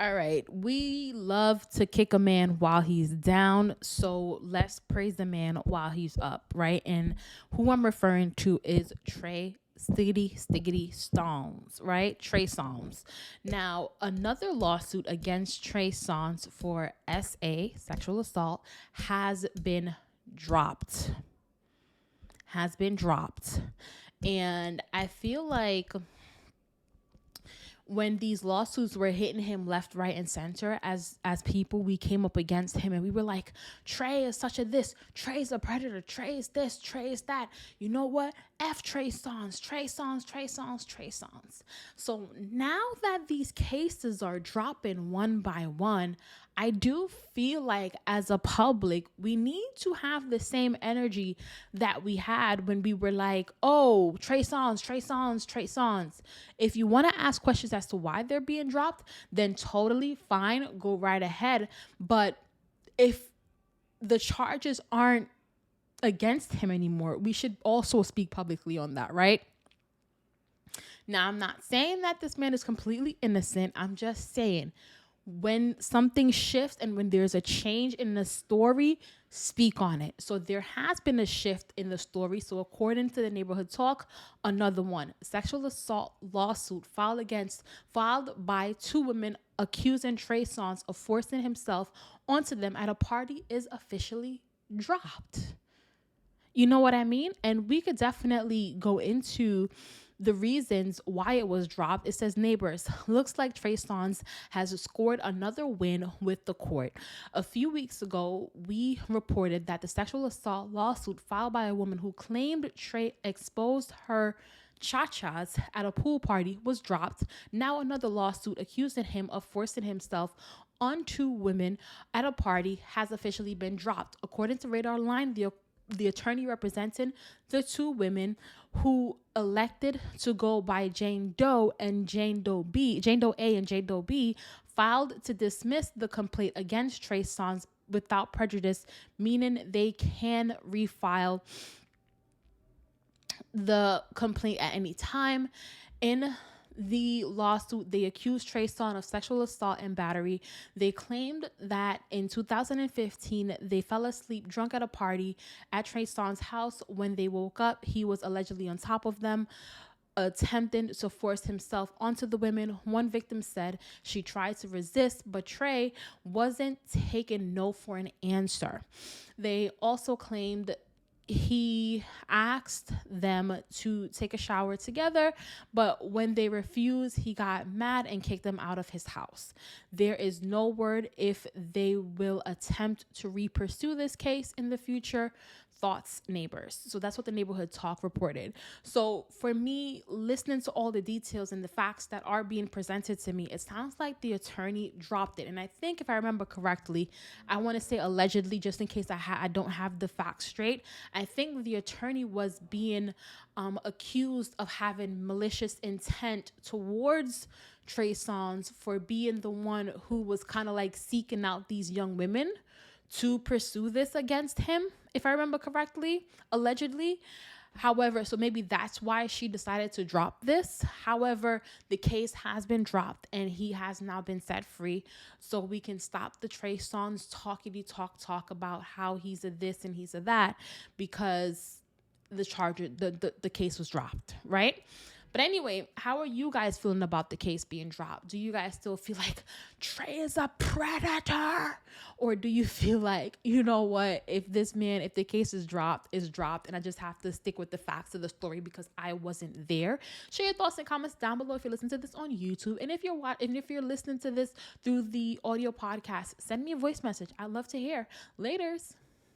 All right. We love to kick a man while he's down. So let's praise the man while he's up, right? And who I'm referring to is Trey Stiggity Songz, right? Trey Songz. Now, another lawsuit against Trey Songz for sexual assault, has been dropped. Has been dropped. And I feel like when these lawsuits were hitting him left, right, and center, as people, we came up against him and we were like, Trey is such a this, Trey's a predator, Trey is this, Trey is that. You know what? F Trey Songz, Trey Songz, Trey Songz, Trey Songz. So now that these cases are dropping one by one, I do feel like as a public, we need to have the same energy that we had when we were like, oh, Trey Songz, Trey Songz, Trey Songz. If you want to ask questions as to why they're being dropped, then totally fine, go right ahead. But if the charges aren't against him anymore, we should also speak publicly on that, right? Now, I'm not saying that this man is completely innocent. I'm just saying, when something shifts and when there's a change in the story, speak on it. So there has been a shift in the story. So according to the Neighborhood Talk, another one, sexual assault lawsuit filed by two women accusing Trey Songz of forcing himself onto them at a party is officially dropped. You know what I mean? And we could definitely go into the reasons why it was dropped. It says, neighbors, looks like Trey Songz has scored another win with the court. A few weeks ago, we reported that the sexual assault lawsuit filed by a woman who claimed Trey exposed her cha-chas at a pool party was dropped. Now another lawsuit accusing him of forcing himself on two women at a party has officially been dropped. According to Radar Line, the attorney representing the two women who elected to go by Jane Doe and Jane Doe A and Jane Doe B, filed to dismiss the complaint against Trey Songz without prejudice, meaning they can refile the complaint at any time. In the lawsuit, they accused Trey Songz of sexual assault and battery. They claimed that in 2015, they fell asleep drunk at a party at Trey Songz' house. When they woke up, he was allegedly on top of them, attempting to force himself onto the women. One victim said she tried to resist, but Trey wasn't taking no for an answer. They also claimed he asked them to take a shower together, but when they refused, he got mad and kicked them out of his house. There is no word if they will attempt to pursue this case in the future. Thoughts, neighbors. So that's what the Neighborhood Talk reported. So for me, listening to all the details and the facts that are being presented to me, it sounds like the attorney dropped it. And I think, if I remember correctly, I want to say allegedly, just in case I don't have the facts straight, I think the attorney was being accused of having malicious intent towards Trey Songz for being the one who was kind of like seeking out these young women to pursue this against him, if I remember correctly, allegedly. However, so maybe that's why she decided to drop this. However, the case has been dropped and he has now been set free. So we can stop the Trey Songz talk about how he's a this and he's a that, because the case was dropped, right? But anyway, how are you guys feeling about the case being dropped? Do you guys still feel like Trey is a predator? Or do you feel like, you know what, if the case is dropped, and I just have to stick with the facts of the story because I wasn't there? Share your thoughts and comments down below if you're listening to this on YouTube. And if you're listening to this through the audio podcast, send me a voice message. I'd love to hear. Laters.